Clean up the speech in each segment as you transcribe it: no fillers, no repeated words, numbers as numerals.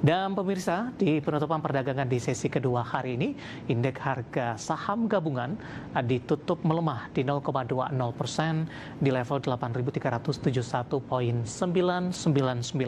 Dan pemirsa, di penutupan perdagangan di sesi kedua hari ini, indeks harga saham gabungan ditutup melemah di 0,20% di level 8.371,999.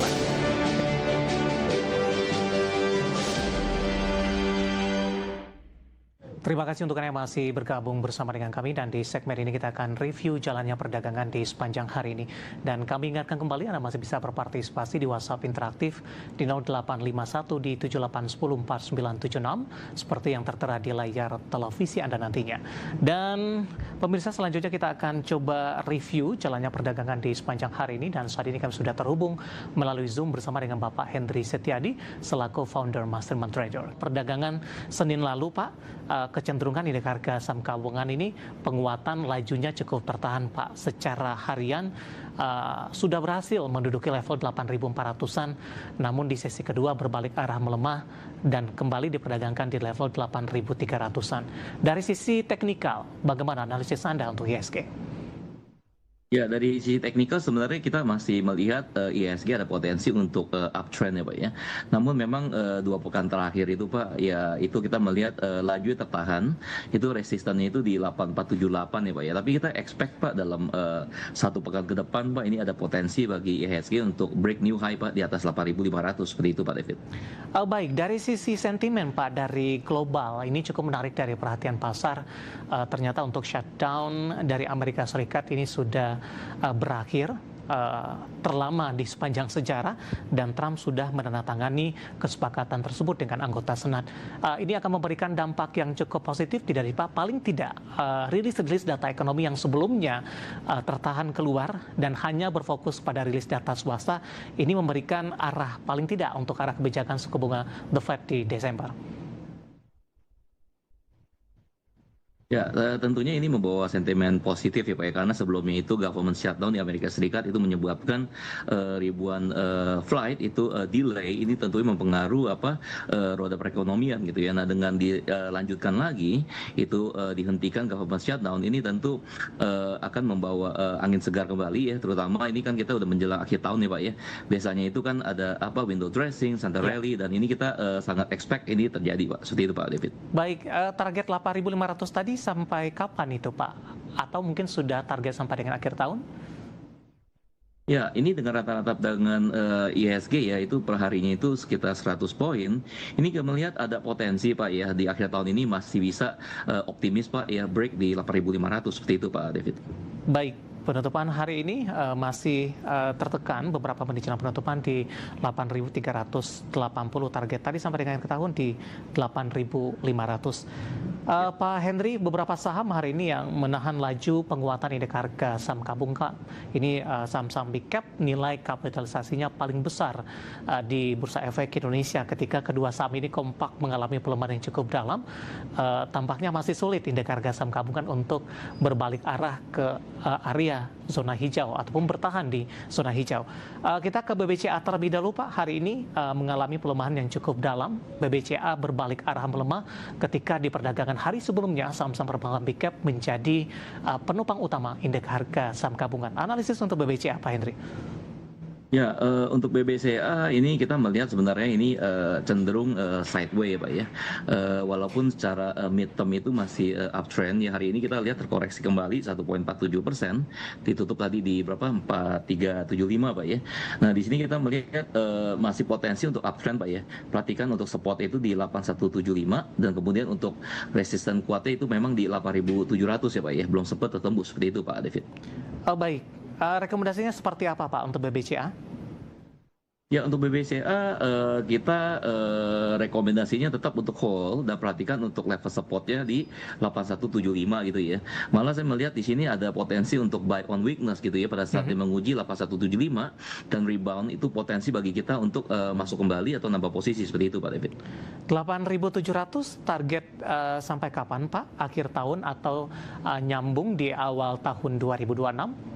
Terima kasih untuk Anda yang masih bergabung bersama dengan kami, dan di segmen ini kita akan review jalannya perdagangan di sepanjang hari ini. Dan kami ingatkan kembali Anda masih bisa berpartisipasi di WhatsApp interaktif di 0851 di 78104976 seperti yang tertera di layar televisi Anda nantinya. Dan pemirsa, selanjutnya kita akan coba review jalannya perdagangan di sepanjang hari ini, dan saat ini kami sudah terhubung melalui Zoom bersama dengan Bapak Hendry Setiadi selaku founder Mastermind Trader. Perdagangan Senin lalu, Pak, kecenderungan indeks harga saham gabungan ini penguatan lajunya cukup tertahan, Pak. Secara harian sudah berhasil menduduki level 8.400-an, namun di sesi kedua berbalik arah melemah dan kembali diperdagangkan di level 8.300-an. Dari sisi teknikal, bagaimana analisis Anda untuk IHSG? Ya, dari sisi teknikal sebenarnya kita masih melihat IHSG ada potensi untuk uptrend ya Pak ya. Namun memang 2 pekan terakhir itu Pak, ya itu kita melihat laju tertahan, itu resistannya itu di 8478 ya Pak ya. Tapi kita expect Pak dalam 1 pekan ke depan Pak, ini ada potensi bagi IHSG untuk break new high Pak di atas 8.500, seperti itu Pak David. Baik, dari sisi sentimen Pak, dari global ini cukup menarik dari perhatian pasar. Ternyata untuk shutdown dari Amerika Serikat ini sudah berakhir, terlama di sepanjang sejarah, dan Trump sudah menandatangani kesepakatan tersebut dengan anggota Senat. Ini akan memberikan dampak yang cukup positif, tidak Pak? Paling tidak rilis data ekonomi yang sebelumnya tertahan keluar dan hanya berfokus pada rilis data swasta, ini memberikan arah paling tidak untuk arah kebijakan suku bunga The Fed di Desember. Ya, tentunya ini membawa sentimen positif ya Pak ya, karena sebelumnya itu government shutdown di Amerika Serikat itu menyebabkan ribuan flight itu delay. Ini tentunya mempengaruhi roda perekonomian gitu ya. Nah, dengan dilanjutkan lagi itu dihentikan government shutdown, ini tentu akan membawa angin segar kembali ya, terutama ini kan kita udah menjelang akhir tahun ya Pak ya. Biasanya itu kan ada window dressing, Santa Rally, dan ini kita sangat expect ini terjadi Pak. Seperti itu Pak David. Baik, target 8.500 tadi sampai kapan itu Pak? Atau mungkin sudah target sampai dengan akhir tahun? Ya, ini dengan rata-rata dengan IHSG ya, itu per harinya itu sekitar 100 poin. Ini kita melihat ada potensi Pak ya, di akhir tahun ini masih bisa optimis Pak ya, break di 8.500, seperti itu Pak David. Baik, penutupan hari ini masih tertekan, beberapa pendidikan penutupan di 8.380, target tadi sampai dengan akhir tahun di 8.500. Pak Hendry, beberapa saham hari ini yang menahan laju penguatan indeks harga saham gabungan. Ini saham-saham big cap, nilai kapitalisasinya paling besar di Bursa Efek Indonesia. Ketika kedua saham ini kompak mengalami pelemahan yang cukup dalam, tampaknya masih sulit indeks harga saham gabungan untuk berbalik arah ke area zona hijau ataupun bertahan di zona hijau. Kita ke BBCA terlebih dahulu Pak. Hari ini mengalami pelemahan yang cukup dalam. BBCA berbalik arah melemah ketika di perdagangan hari sebelumnya saham-saham perbankan big cap menjadi penopang utama indeks harga saham gabungan. Analisis untuk BBCA Pak Hendry. Ya, untuk BBCA ini kita melihat sebenarnya ini cenderung sideways ya Pak ya. Walaupun secara mid-term itu masih uptrend ya, hari ini kita lihat terkoreksi kembali 1,47%, ditutup tadi di berapa 4375 Pak ya. Nah, di sini kita melihat masih potensi untuk uptrend Pak ya. Perhatikan untuk support itu di 8175, dan kemudian untuk resisten kuatnya itu memang di 8700 ya Pak ya. Belum sempat tertembus, seperti itu Pak David. Baik. Rekomendasinya seperti apa Pak untuk BBCA? Ya, untuk BBCA kita rekomendasinya tetap untuk hold, dan perhatikan untuk level supportnya di 8175 gitu ya. Malah saya melihat di sini ada potensi untuk buy on weakness gitu ya, pada saat dia menguji 8175 dan rebound, itu potensi bagi kita untuk masuk kembali atau nambah posisi, seperti itu Pak David. 8.700 target sampai kapan Pak? Akhir tahun atau nyambung di awal tahun 2026?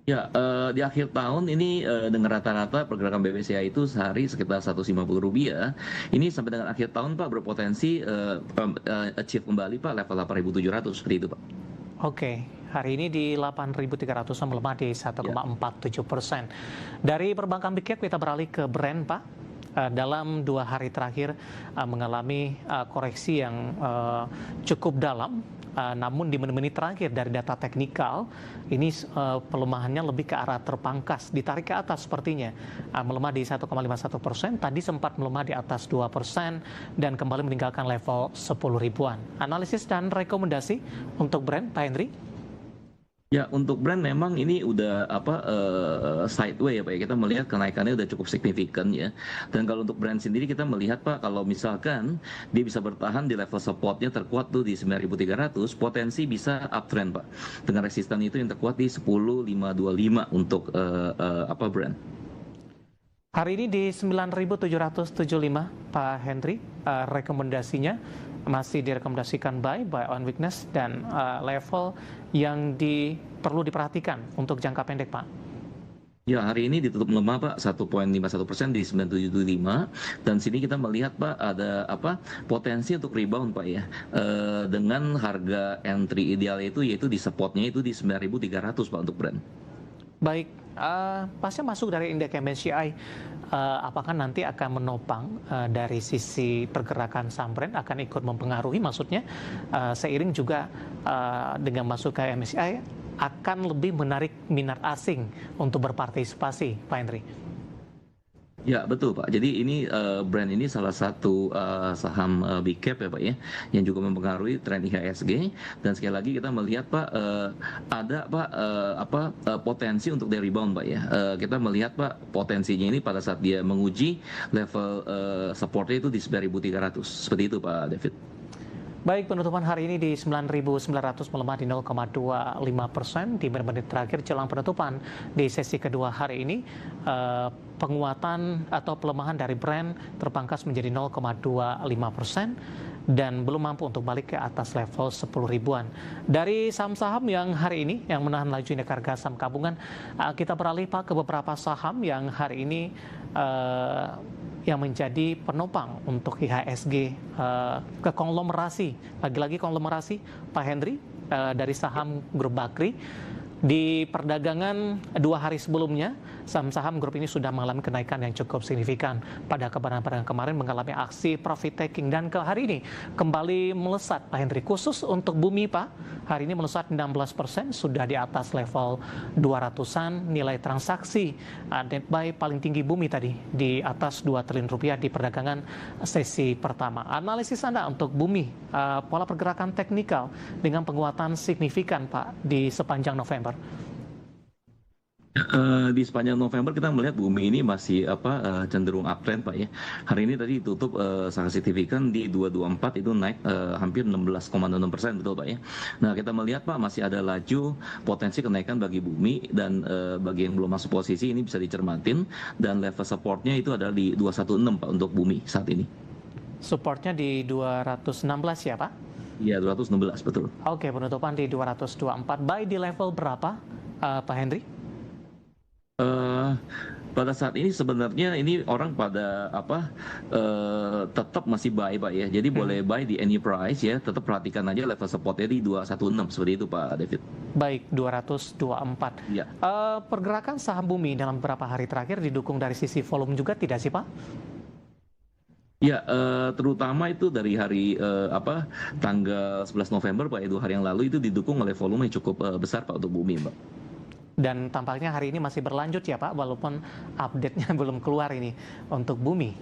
Ya, di akhir tahun ini dengan rata-rata pergerakan BBCA itu sehari sekitar Rp150. Ini sampai dengan akhir tahun Pak berpotensi achieve kembali Pak level 8.700, seperti itu Pak. Oke, hari ini di 8.300 melemah di 1,47%. Dari perbankan big cap kita beralih ke brand Pak. dalam 2 hari terakhir mengalami koreksi yang cukup dalam. Namun di menit-menit terakhir dari data teknikal ini pelemahannya lebih ke arah terpangkas, ditarik ke atas sepertinya, melemah di 1,51%, tadi sempat melemah di atas 2% dan kembali meninggalkan level 10 ribuan. Analisis dan rekomendasi untuk Brent, Pak Henry? Ya, untuk brand memang ini udah sideway ya Pak ya. Kita melihat kenaikannya udah cukup signifikan ya. Dan kalau untuk brand sendiri kita melihat Pak, kalau misalkan dia bisa bertahan di level supportnya terkuat tuh di 9.300, potensi bisa uptrend Pak. Dengan resisten itu yang terkuat di 10.525 untuk brand. Hari ini di 9.775, Pak Henry, rekomendasinya masih direkomendasikan buy on weakness dan level yang perlu diperhatikan untuk jangka pendek, Pak. Ya, hari ini ditutup melemah Pak, 1,51% di 9.775, dan sini kita melihat Pak ada potensi untuk rebound Pak ya, dengan harga entry ideal itu yaitu di supportnya itu di 9.300 Pak untuk brand. Baik, pasca masuk dari indeks MSCI, apakah nanti akan menopang dari sisi pergerakan saham Brent, akan ikut mempengaruhi, maksudnya seiring juga dengan masuk ke MSCI akan lebih menarik minat asing untuk berpartisipasi, Pak Henry? Ya betul Pak. Jadi ini brand ini salah satu saham big cap ya Pak ya, yang juga mempengaruhi tren IHSG. Dan sekali lagi kita melihat Pak ada Pak potensi untuk day rebound Pak ya. Kita melihat Pak potensinya ini pada saat dia menguji level supportnya itu di 9.300. Seperti itu Pak David. Baik, penutupan hari ini di 9.900 melemah di 0,25% di menit terakhir jelang penutupan di sesi kedua hari ini. Penguatan atau pelemahan dari Brent terpangkas menjadi 0,25% dan belum mampu untuk balik ke atas level 10 ribuan. Dari saham-saham yang hari ini yang menahan laju indeks harga saham gabungan, kita beralih Pak ke beberapa saham yang hari ini yang menjadi penopang untuk IHSG, ke konglomerasi, lagi-lagi konglomerasi, Pak Henry, dari saham grup Bakri. Di perdagangan 2 hari sebelumnya, saham-saham grup ini sudah mengalami kenaikan yang cukup signifikan. Pada perdagangan kemarin mengalami aksi profit taking dan ke hari ini kembali melesat, Pak Henry. Khusus untuk Bumi Pak, hari ini melesat 16%, sudah di atas level 200-an. Nilai transaksi net buy paling tinggi Bumi tadi di atas 2 triliun rupiah di perdagangan sesi pertama. Analisis Anda untuk Bumi, pola pergerakan teknikal dengan penguatan signifikan Pak di sepanjang November. Di sepanjang November kita melihat Bumi ini masih cenderung uptrend Pak ya. Hari ini tadi tutup sangat signifikan di 224, itu naik hampir 16,6%, betul Pak ya. Nah, kita melihat Pak masih ada laju potensi kenaikan bagi Bumi, dan bagi yang belum masuk posisi ini bisa dicermatin, dan level supportnya itu adalah di 216 Pak untuk Bumi saat ini. Supportnya di 216 ya Pak? Iya, 216 betul. Oke, penutupan di 224. Buy di level berapa, Pak Henry? Pada saat ini sebenarnya ini orang pada tetap masih buy Pak ya. Jadi boleh buy di any price ya. Tetap perhatikan aja level supportnya di 216, seperti itu Pak David. Baik, 224. Ya. Pergerakan saham Bumi dalam beberapa hari terakhir didukung dari sisi volume juga tidak sih Pak? Ya, terutama itu dari hari tanggal 11 November Pak, itu hari yang lalu itu didukung oleh volume yang cukup besar Pak untuk Bumi Pak. Dan tampaknya hari ini masih berlanjut ya Pak, walaupun update-nya belum keluar ini untuk Bumi.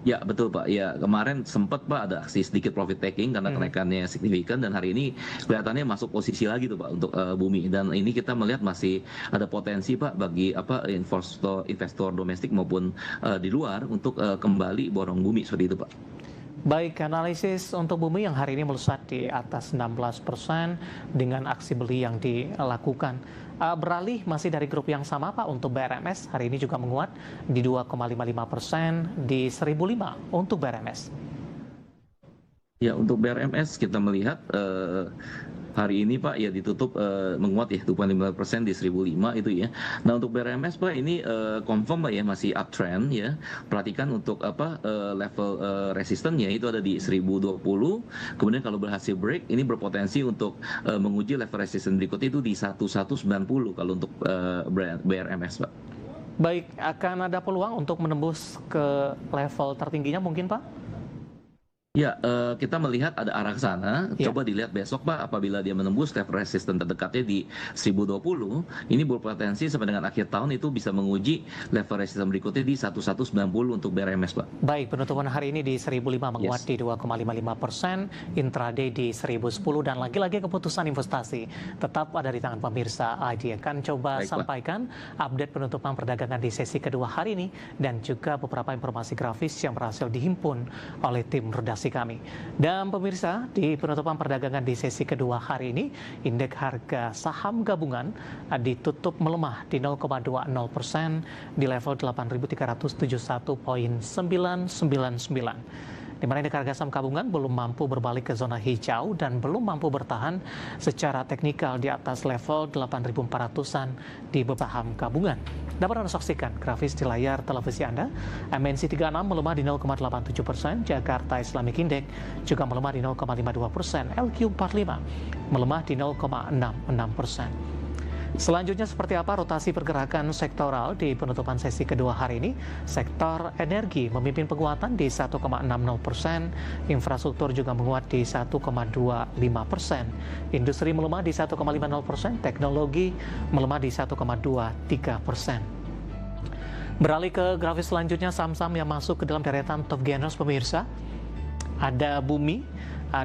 Ya betul Pak, ya kemarin sempat Pak ada aksi sedikit profit taking karena kenaikannya signifikan, dan hari ini kelihatannya masuk posisi lagi tuh Pak untuk Bumi, dan ini kita melihat masih ada potensi Pak bagi investor domestik maupun di luar untuk kembali borong Bumi, seperti itu Pak. Baik, analisis untuk Bumi yang hari ini melesat di atas 16% dengan aksi beli yang dilakukan. Beralih masih dari grup yang sama Pak untuk BRMS, hari ini juga menguat di 2,55% di 1.005 untuk BRMS. Ya, untuk BRMS kita melihat hari ini Pak ya ditutup menguat ya 2,5% di 1.005 itu ya. Nah, untuk BRMS Pak ini confirm Pak ya masih uptrend ya. Perhatikan untuk level resistennya itu ada di 1.020. Kemudian kalau berhasil break ini berpotensi untuk menguji level resisten berikutnya itu di 1.190 kalau untuk BRMS Pak. Baik, akan ada peluang untuk menembus ke level tertingginya mungkin, Pak? Ya, kita melihat ada arah ke sana. Ya, Coba dilihat besok, Pak, apabila dia menembus level resisten terdekatnya di 1020, ini berpotensi sampai dengan akhir tahun itu bisa menguji level resisten berikutnya di 1190 untuk BRMS, Pak. baik, penutupan hari ini di 1005 menguat Yes. di 2,55%, intraday di 1010, dan lagi-lagi keputusan investasi tetap ada di tangan pemirsa. ID akan coba Baik, Pak. sampaikan update penutupan perdagangan di sesi kedua hari ini dan juga beberapa informasi grafis yang berhasil dihimpun oleh tim redaksi kami. Dan pemirsa, di penutupan perdagangan di sesi kedua hari ini, indeks harga saham gabungan ditutup melemah di 0,20% di level 8.371,999. Di mana indeks harga saham gabungan belum mampu berbalik ke zona hijau dan belum mampu bertahan secara teknikal di atas level 8.400-an di beberapa saham gabungan. Dapat Anda saksikan grafis di layar televisi Anda. MNC 36 melemah di 0,87%, Jakarta Islamic Index juga melemah di 0,52%, LQ45 melemah di 0,66%. Selanjutnya seperti apa rotasi pergerakan sektoral di penutupan sesi kedua hari ini? Sektor energi memimpin penguatan di 1,60%, infrastruktur juga menguat di 1,25%, industri melemah di 1,50%, teknologi melemah di 1,23%. Beralih ke grafis selanjutnya, saham-saham yang masuk ke dalam deretan top gainers pemirsa. Ada Bumi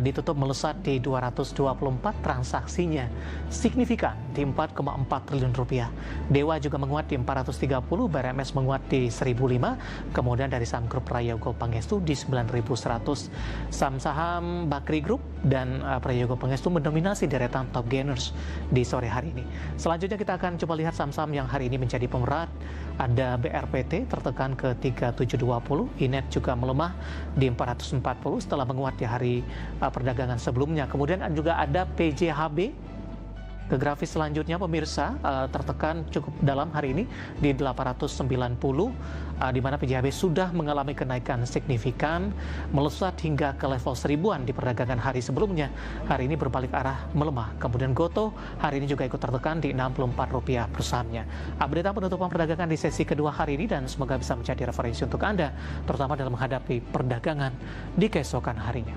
ditutup melesat di 224, transaksinya signifikan di 4,4 triliun rupiah. Dewa juga menguat di 430, BRMS menguat di 1005, kemudian dari saham grup Prayogo Pangestu di 9.100. Saham-saham Bakri Group dan Prayogo Pangestu mendominasi deretan top gainers di sore hari ini. Selanjutnya kita akan coba lihat saham-saham yang hari ini menjadi pemerat. Ada BRPT tertekan ke 3720, Inet juga melemah di 440 setelah menguat di hari perdagangan sebelumnya. Kemudian juga ada PJHB. Ke grafis selanjutnya pemirsa, tertekan cukup dalam hari ini di 890, di mana PJHB sudah mengalami kenaikan signifikan, melesat hingga ke level 1000-an di perdagangan hari sebelumnya. Hari ini berbalik arah melemah. Kemudian Goto hari ini juga ikut tertekan di Rp64 per sahamnya. Update penutupan perdagangan di sesi kedua hari ini dan semoga bisa menjadi referensi untuk Anda, terutama dalam menghadapi perdagangan di keesokan harinya.